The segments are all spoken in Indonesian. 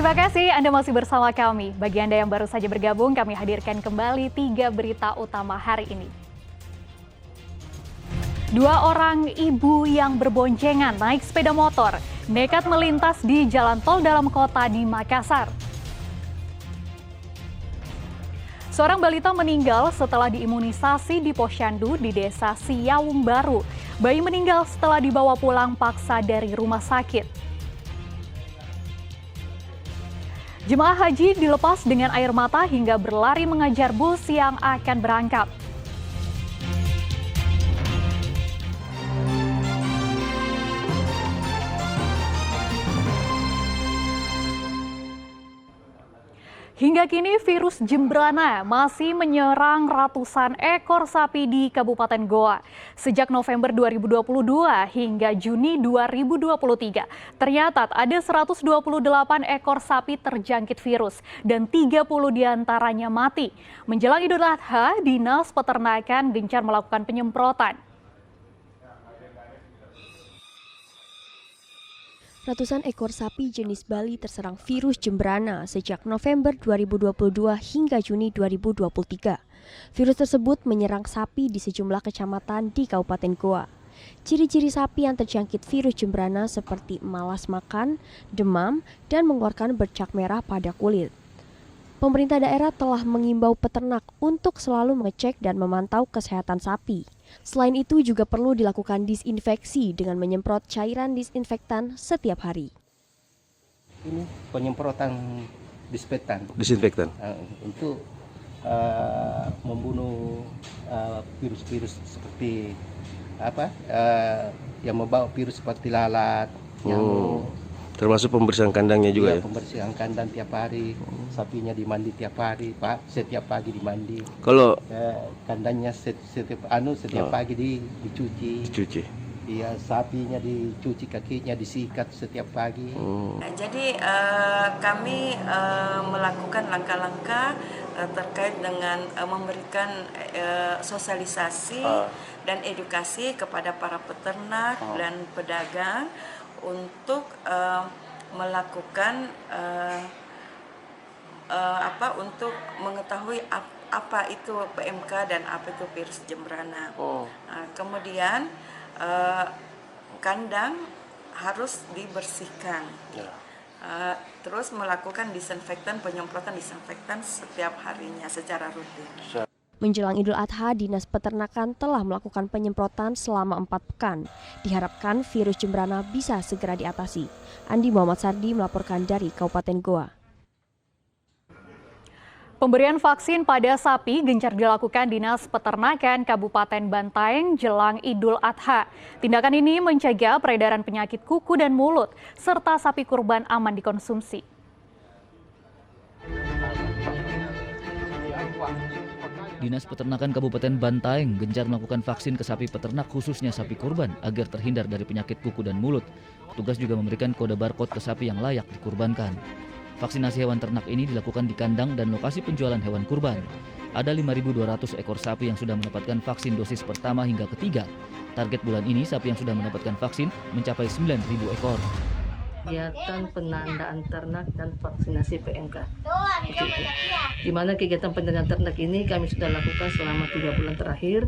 Terima kasih Anda masih bersama kami. Bagi Anda yang baru saja bergabung, kami hadirkan kembali 3 berita utama hari ini. 2 orang ibu yang berboncengan naik sepeda motor nekat melintas di jalan tol dalam kota di Makassar. Seorang balita meninggal setelah diimunisasi di Posyandu di Desa Siaung Baru. Bayi meninggal setelah dibawa pulang paksa dari rumah sakit. Jemaah haji dilepas dengan air mata hingga berlari mengejar bus yang akan berangkat. Hingga kini virus Jembrana masih menyerang ratusan ekor sapi di Kabupaten Goa. Sejak November 2022 hingga Juni 2023, tercatat ada 128 ekor sapi terjangkit virus dan 30 diantaranya mati. Menjelang Idul Adha, Dinas Peternakan gencar melakukan penyemprotan. Ratusan ekor sapi jenis Bali terserang virus Jembrana sejak November 2022 hingga Juni 2023. Virus tersebut menyerang sapi di sejumlah kecamatan di Kabupaten Goa. Ciri-ciri sapi yang terjangkit virus Jembrana seperti malas makan, demam, dan mengeluarkan bercak merah pada kulit. Pemerintah daerah telah mengimbau peternak untuk selalu mengecek dan memantau kesehatan sapi. Selain itu juga perlu dilakukan disinfeksi dengan menyemprot cairan disinfektan setiap hari. Ini penyemprotan disinfektan untuk membunuh virus-virus seperti yang membawa virus seperti lalat, nyamuk. Termasuk pembersihan kandangnya juga ya? Pembersihan kandang tiap hari, sapinya dimandi tiap hari, Pak. Setiap pagi dimandi. Kalau kandangnya setiap pagi dicuci. Iya, sapinya dicuci kakinya, disikat setiap pagi. Jadi kami melakukan langkah-langkah terkait dengan memberikan sosialisasi dan edukasi kepada para peternak dan pedagang untuk melakukan untuk mengetahui apa itu PMK dan apa itu virus Jembrana. Kemudian kandang harus dibersihkan. Terus melakukan penyemprotan disinfektan setiap harinya secara rutin. Menjelang Idul Adha, Dinas Peternakan telah melakukan penyemprotan selama 4 pekan. Diharapkan virus Jembrana bisa segera diatasi. Andi Muhammad Sardi melaporkan dari Kabupaten Goa. Pemberian vaksin pada sapi gencar dilakukan Dinas Peternakan Kabupaten Bantaeng jelang Idul Adha. Tindakan ini mencegah peredaran penyakit kuku dan mulut, serta sapi kurban aman dikonsumsi. Dinas Peternakan Kabupaten Bantaeng gencar melakukan vaksin ke sapi peternak khususnya sapi kurban agar terhindar dari penyakit kuku dan mulut. Petugas juga memberikan kode barcode ke sapi yang layak dikurbankan. Vaksinasi hewan ternak ini dilakukan di kandang dan lokasi penjualan hewan kurban. Ada 5.200 ekor sapi yang sudah mendapatkan vaksin dosis pertama hingga ketiga. Target bulan ini sapi yang sudah mendapatkan vaksin mencapai 9.000 ekor. Kegiatan penandaan ternak dan vaksinasi PMK. Di mana kegiatan penandaan ternak ini kami sudah lakukan selama 3 bulan terakhir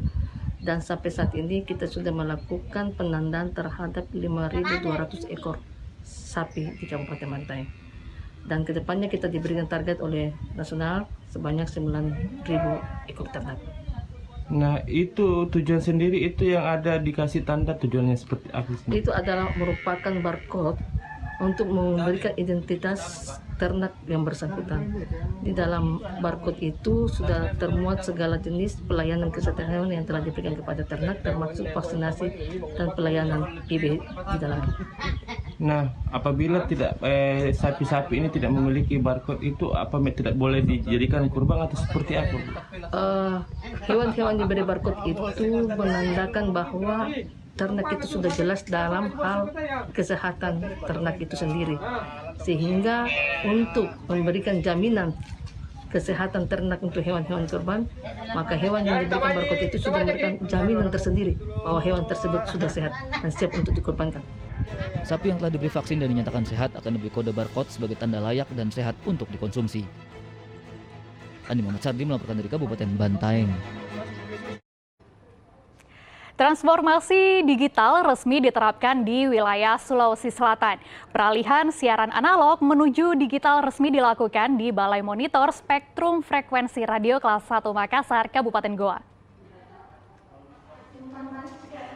dan sampai saat ini kita sudah melakukan penandaan terhadap 5.200 ekor sapi di Kabupaten Bantaeng. Dan kedepannya kita diberikan target oleh nasional sebanyak 9.000 ekor ternak. Nah, itu tujuan sendiri itu yang ada dikasih tanda tujuannya seperti apa? Itu adalah merupakan barcode untuk memberikan identitas ternak yang bersangkutan. Di dalam barcode itu sudah termuat segala jenis pelayanan kesehatan hewan yang telah diberikan kepada ternak, termasuk vaksinasi dan pelayanan IB di dalamnya. Nah, apabila sapi-sapi ini tidak memiliki barcode itu, apa tidak boleh dijadikan kurban atau seperti apa? Hewan-hewan diberi barcode itu menandakan bahwa ternak itu sudah jelas dalam hal kesehatan ternak itu sendiri, sehingga untuk memberikan jaminan kesehatan ternak untuk hewan-hewan kurban, maka hewan yang diberikan barcode itu sudah memberikan jaminan tersendiri bahwa hewan tersebut sudah sehat dan siap untuk dikurbankan. Sapi yang telah diberi vaksin dan dinyatakan sehat akan diberi kode barcode sebagai tanda layak dan sehat untuk dikonsumsi. Andi Muhammad Sardi melaporkan dari Kabupaten Bantaeng. Transformasi digital resmi diterapkan di wilayah Sulawesi Selatan. Peralihan siaran analog menuju digital resmi dilakukan di Balai Monitor Spektrum Frekuensi Radio Kelas 1 Makassar, Kabupaten Goa.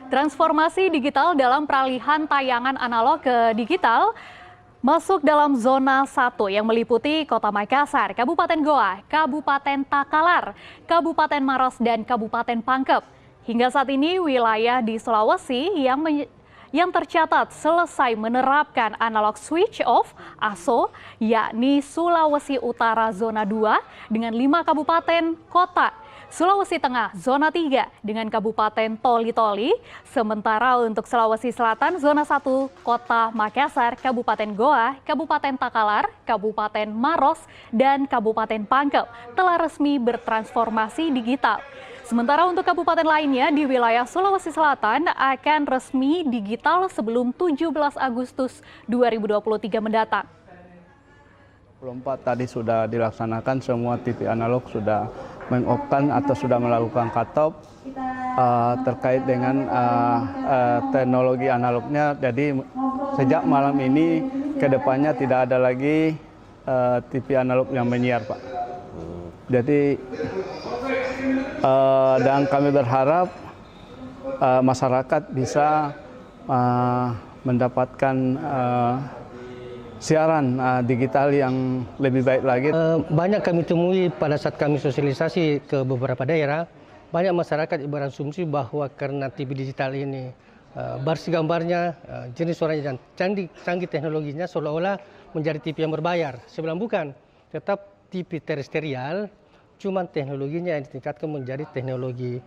Transformasi digital dalam peralihan tayangan analog ke digital masuk dalam zona 1 yang meliputi Kota Makassar, Kabupaten Goa, Kabupaten Takalar, Kabupaten Maros, dan Kabupaten Pangkep. Hingga saat ini wilayah di Sulawesi yang tercatat selesai menerapkan analog switch off (ASO) yakni Sulawesi Utara zona 2 dengan 5 kabupaten kota, Sulawesi Tengah zona 3 dengan Kabupaten Toli-Toli, sementara untuk Sulawesi Selatan zona 1 Kota Makassar, Kabupaten Goa, Kabupaten Takalar, Kabupaten Maros, dan Kabupaten Pangkep telah resmi bertransformasi digital. Sementara untuk kabupaten lainnya di wilayah Sulawesi Selatan akan resmi digital sebelum 17 Agustus 2023 mendatang. 24 tadi sudah dilaksanakan, semua TV analog sudah meng-off-kan atau sudah melakukan cut-off terkait dengan teknologi analognya. Jadi sejak malam ini ke depannya tidak ada lagi TV analog yang menyiar, Pak. Jadi dan kami berharap masyarakat bisa mendapatkan siaran digital yang lebih baik lagi. Banyak kami temui pada saat kami sosialisasi ke beberapa daerah, banyak masyarakat berasumsi bahwa karena TV digital ini bersih gambarnya, jenis suaranya dan canggih teknologinya seolah-olah menjadi TV yang berbayar. Sebenarnya bukan, tetap TV terestrial, cuma teknologinya yang ditingkatkan menjadi teknologi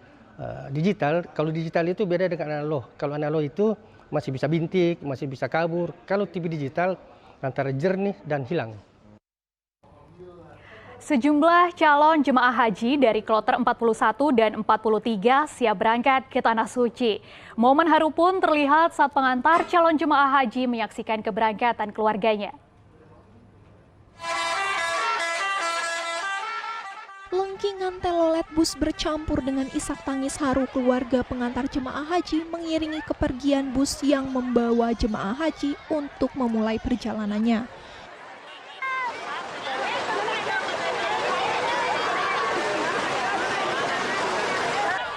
digital. Kalau digital itu beda dengan analog. Kalau analog itu masih bisa bintik, masih bisa kabur. Kalau TV digital antara jernih dan hilang. Sejumlah calon jemaah haji dari kloter 41 dan 43 siap berangkat ke Tanah Suci. Momen haru pun terlihat saat pengantar calon jemaah haji menyaksikan keberangkatan keluarganya. Lengkingan telolet bus bercampur dengan isak tangis haru keluarga pengantar jemaah haji mengiringi kepergian bus yang membawa jemaah haji untuk memulai perjalanannya.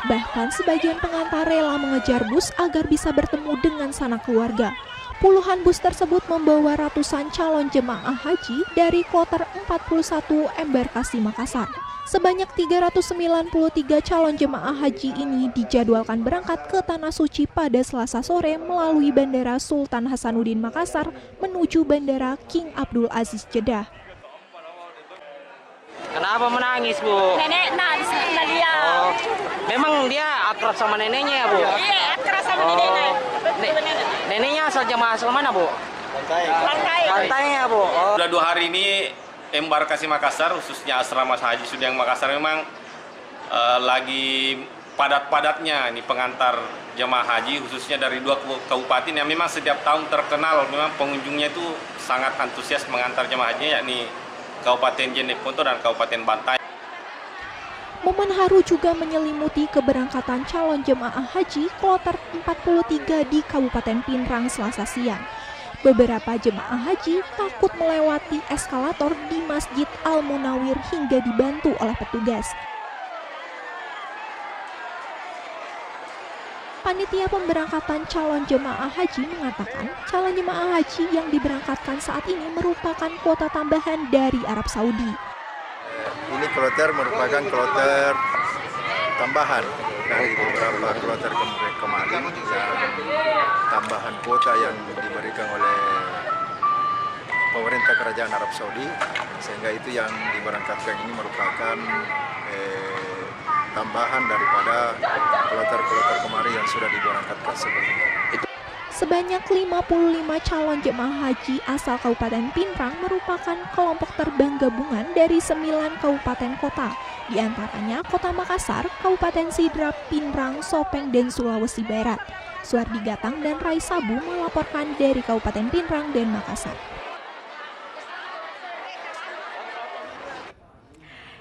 Bahkan sebagian pengantar rela mengejar bus agar bisa bertemu dengan sanak keluarga. Puluhan bus tersebut membawa ratusan calon jemaah haji dari kloter 41 Embarkasi Makassar. Sebanyak 393 calon jemaah haji ini dijadwalkan berangkat ke Tanah Suci pada Selasa sore melalui Bandara Sultan Hasanuddin Makassar menuju Bandara King Abdul Aziz Jeddah. Kenapa menangis, Bu? Nenek nangis sama dia. Oh, memang dia akrab sama neneknya ya, Bu? Iya, akrab sama neneknya. Neneknya asal jemaah asal mana, Bu? Bantaeng ya, Bu? Oh. Sudah 2 hari ini Embarkasi Makassar, khususnya asrama haji Sudiang Makassar memang lagi padat-padatnya ini pengantar jemaah haji, khususnya dari 2 kabupaten yang memang setiap tahun terkenal, memang pengunjungnya itu sangat antusias mengantar jemaah haji, yakni Kabupaten Jeneponto dan Kabupaten Bantaeng. Momen haru juga menyelimuti keberangkatan calon jemaah haji kloter 43 di Kabupaten Pinrang Selasa siang. Beberapa jemaah haji takut melewati eskalator di Masjid Al-Munawir hingga dibantu oleh petugas. Panitia pemberangkatan calon jemaah haji mengatakan calon jemaah haji yang diberangkatkan saat ini merupakan kuota tambahan dari Arab Saudi. Ini kloter merupakan kloter tambahan dari beberapa kloter kemarin yang tambahan kuota yang diberikan oleh pemerintah kerajaan Arab Saudi, sehingga itu yang diberangkatkan ini merupakan tambahan daripada kloter-kloter kemarin yang sudah diberangkatkan sebelumnya. Sebanyak 55 calon jemaah haji asal Kabupaten Pinrang merupakan kelompok terbang gabungan dari 9 kabupaten kota, di antaranya Kota Makassar, Kabupaten Sidrap, Pinrang, Sopeng, dan Sulawesi Barat. Suardi Gatang dan Rai Sabu melaporkan dari Kabupaten Pinrang dan Makassar.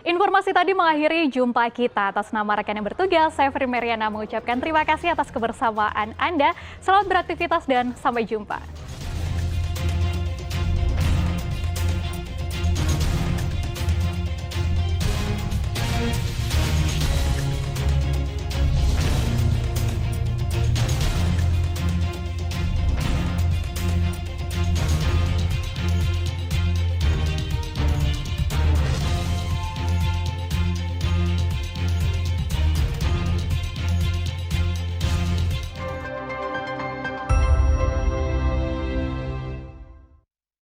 Informasi tadi mengakhiri jumpa kita. Atas nama rekan yang bertugas, saya Fri Meriana mengucapkan terima kasih atas kebersamaan Anda. Selamat beraktivitas dan sampai jumpa.